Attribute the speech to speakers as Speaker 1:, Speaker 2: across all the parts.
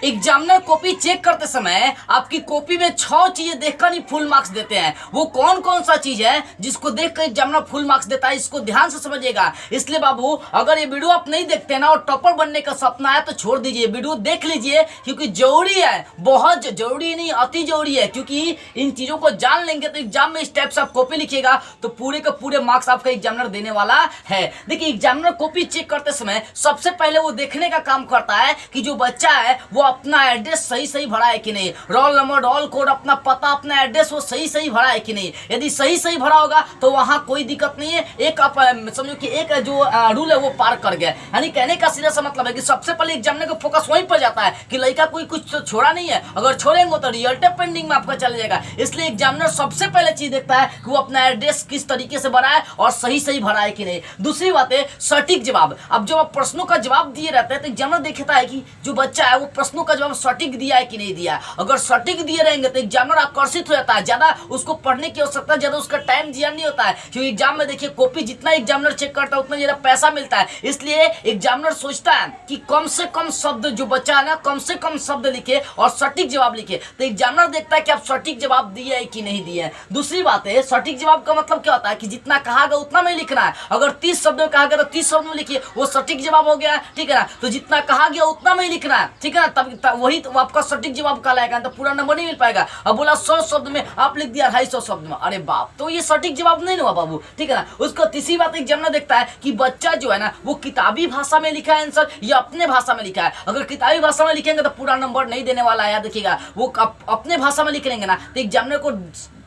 Speaker 1: Examiner copy check करते समय आपकी कॉपी में 6 चीजें देखकर ही फुल मार्क्स देते हैं। वो कौन कौन सा चीज है जिसको देखकर एग्जामिनर फुल मार्क्स देता है, इसको ध्यान से समझिएगा। इसलिए बाबू, अगर ये वीडियो आप नहीं देखते ना और टॉपर बनने का सपना है तो छोड़ दीजिए, वीडियो देख लीजिए, क्योंकि जरूरी है, बहुत जरूरी नहीं अति जरूरी है। क्योंकि इन चीजों को जान लेंगे तो एग्जाम में इस टाइप से आप कॉपी लिखिएगा तो पूरे का पूरे मार्क्स आपका एग्जामिनर देने वाला है। देखिए, एग्जामिनर कॉपी चेक करते समय सबसे पहले वो देखने का काम करता है कि जो बच्चा है वो अपना एड्रेस सही भरा है कि नहीं, रोल नंबर, रोल कोड, अपना पता, अपना एड्रेस वो सही भरा है कि नहीं। यदि सही भरा होगा तो वहां कोई दिक्कत नहीं है। एक आप समझो कि एक जो रूल है वो पार कर गया। यानी कहने का सीधा सा मतलब है कि सबसे पहले एग्जामिनर का फोकस वहीं पर जाता है कि लड़का कोई कुछ तो छोड़ा नहीं है। अगर छोड़ेंगे तो रिजल्ट पेंडिंग में आपका चल जाएगा। इसलिए एग्जामिनर सबसे पहले चीज देखता है कि वो अपना एड्रेस किस तरीके से भरा है और सही भरा है कि नहीं। दूसरी बात है सटीक जवाब। अब जब आप प्रश्नों का जवाब दिए रहते हैं तो एग्जामिनर देखता है कि जो बच्चा है वो प्रश्नों का जवाब सटीक दिया है कि नहीं दिया। अगर सटीक दिए रहेंगे तो एग्जामिनर आकर्षित हो जाता है, ज्यादा उसको पढ़ने की आवश्यकता, ज्यादा उसका टाइम दिया नहीं होता है। क्योंकि एग्जाम में देखिए कॉपी जितना एग्जामिनर चेक करता है उतना ज्यादा पैसा मिलता है। इसलिए एग्जामिनर सोचता है कि कम से कम शब्द जो बच्चा है ना, कम से कम शब्द लिखे और सटीक जवाब लिखे। तो एग्जामिनर देखता है कि आप सटीक जवाब दिए है कि नहीं दिए। दूसरी बात है, सटीक जवाब का मतलब क्या होता है कि जितना कहा गया उतना में लिखना है। अगर 30 शब्द में कहा गया तो 30 शब्द में लिखिए, वो सटीक जवाब हो गया, ठीक है ना। तो जितना कहा गया उतना में लिखना है, ठीक है ना, तब वही तो आपका सटीक जवाब कहलाएगा। तो पूरा नंबर नहीं मिल पाएगा। अब बोला 100 शब्द में आप लिख दिया 250 शब्द में, अरे बाप, तो ये सटीक जवाब नहीं हुआ बाबू, ठीक है ना। उसको तीसरी बात एग्जामिनर देखता है कि बच्चा जो है ना वो किताबी भाषा में लिखा है आंसर या अपने भाषा में लिखा है। अगर किताबी भाषा में लिखेंगे तो पूरा नंबर नहीं देने वाला है। देखिएगा, वो अपने भाषा में लिख लेंगे ना तो एग्जामिनर को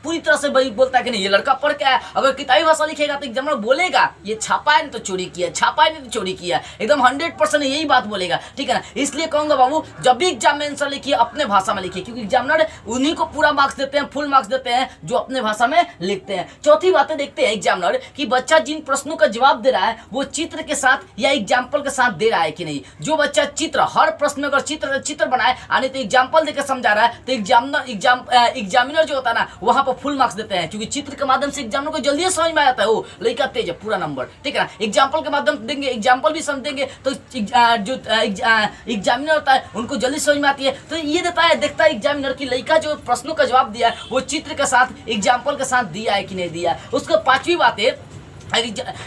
Speaker 1: पूरी तरह से वही बोलता है कि नहीं ये लड़का पढ़ के आया। अगर किताबी भाषा लिखेगा तो एग्जामिनर बोलेगा ये छापा है नहीं तो चोरी किया, छापा है नहीं तो चोरी किया, एकदम 100% यही बात बोलेगा, ठीक है ना। इसलिए कहूंगा बाबू, जब भी एग्जाम में आंसर लिखिए अपने भाषा में लिखिए, क्योंकि एग्जामिनर उन्हीं को पूरा मार्क्स देते हैं, फुल मार्क्स देते हैं जो अपने भाषा में लिखते हैं। चौथी बातें देखते हैं एग्जामिनर कि बच्चा जिन प्रश्नों का जवाब दे रहा है वो चित्र के साथ या एग्जाम्पल के साथ दे रहा है कि नहीं। जो बच्चा चित्र, हर प्रश्न में अगर चित्र बनाए आने तो एग्जाम्पल देकर समझा रहा है तो एग्जामिनर जो होता है ना वहां पर फुल मार्क्स देते हैं। क्योंकि चित्र के माध्यम से एग्जामिनर को जल्दी समझ में आता है, वो लड़का तेज है, पूरा नंबर, ठीक है ना। एग्जाम्पल के माध्यम से देंगे, एग्जाम्पल भी समझेंगे तो जो एग्जामिनर होता है उनको जल्दी समझ में आती है। तो ये देखता है एग्जामिनर की लड़का जो प्रश्नों का जवाब दिया है वो चित्र के साथ, एग्जाम्पल के साथ दिया है कि नहीं दिया। उसको पांचवी बात है,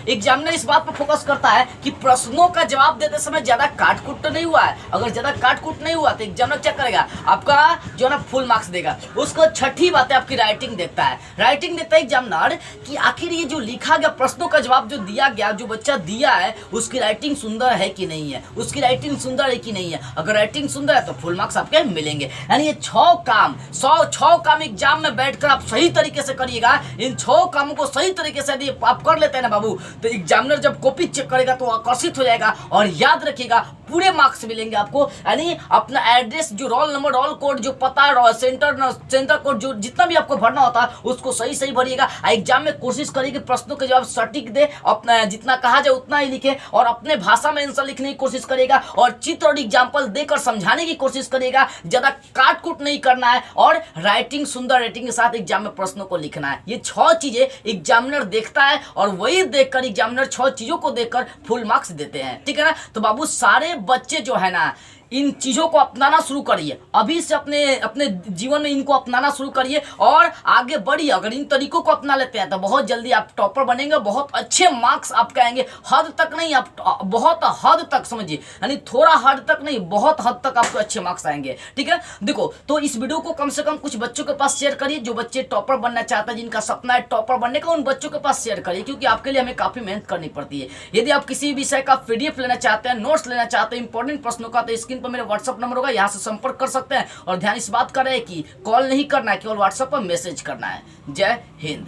Speaker 1: एग्जामिनर इस बात पर फोकस करता है कि प्रश्नों का जवाब देते समय ज्यादा काटकुट तो नहीं हुआ है। अगर ज्यादा काटकुट नहीं हुआ तो एग्जामिनर चेक करेगा, आपका जो ना फुल मार्क्स देगा। उसको छठी बात है आपकी राइटिंग देखता है। राइटिंग देखता है एग्जामिनर कि आखिर ये जो लिखा गया प्रश्नों का जवाब जो दिया गया, जो बच्चा दिया है उसकी राइटिंग सुंदर है कि नहीं है, उसकी राइटिंग सुंदर है कि नहीं है। अगर राइटिंग सुंदर है तो फुल मार्क्स आपके मिलेंगे। यानी ये 6 काम एग्जाम में बैठकर आप सही तरीके से करिएगा। इन 6 कामों को सही तरीके से यदि आप कर लेते ना बाबू तो एग्जामिनर जब कॉपी चेक करेगा तो आकर्षित हो जाएगा। और याद रखिएगा पूरे मार्क्स मिलेंगे आपको। यानी अपना एड्रेस, जो रोल नंबर, रोल कोड, जो पता, सेंटर कोड, जो जितना भी आपको भरना होता है उसको सही भरिएगा। एग्जाम में कोशिश करिए कि प्रश्नों के जवाब सटीक दे, अपना जितना कहा जाए उतना ही लिखे और अपने भाषा में आंसर लिखने की कोशिश करिएगा और चित्र और एग्जाम्पल देकर समझाने की कोशिश करिएगा। ज्यादा काट-कूट नहीं करना है और राइटिंग, सुंदर राइटिंग के साथ एग्जाम में प्रश्नों को लिखना है। ये 6 चीजें एग्जामिनर देखता है और वही देखकर एग्जामिनर 6 चीजों को देखकर फुल मार्क्स देते हैं, ठीक है ना। तो बाबू सारे बच्चे जो है ना इन चीजों को अपनाना शुरू करिए, अभी से अपने जीवन में इनको अपनाना शुरू करिए और आगे बढ़िए। अगर इन तरीकों को अपना लेते हैं तो बहुत जल्दी आप टॉपर बनेंगे, बहुत अच्छे मार्क्स आपके आएंगे। हद तक नहीं, आप बहुत हद तक समझिए, यानी थोड़ा हद तक नहीं, बहुत हद तक आपको अच्छे मार्क्स आएंगे, ठीक है। देखो, तो इस वीडियो को कम से कम कुछ बच्चों के पास शेयर करिए, जो बच्चे टॉपर बनना चाहते हैं, जिनका सपना है टॉपर बनने का, उन बच्चों के पास शेयर करिए, क्योंकि आपके लिए हमें काफी मेहनत करनी पड़ती है। यदि आप किसी विषय का PDF लेना चाहते हैं, नोट्स लेना चाहते हैं इंपॉर्टेंट प्रश्नों का, तो स्क्रीन पर मेरे व्हाट्सएप नंबर होगा, यहां से संपर्क कर सकते हैं। और ध्यान इस बात का रहे कि कॉल नहीं करना है, केवल व्हाट्सएप पर मैसेज करना है। जय हिंद।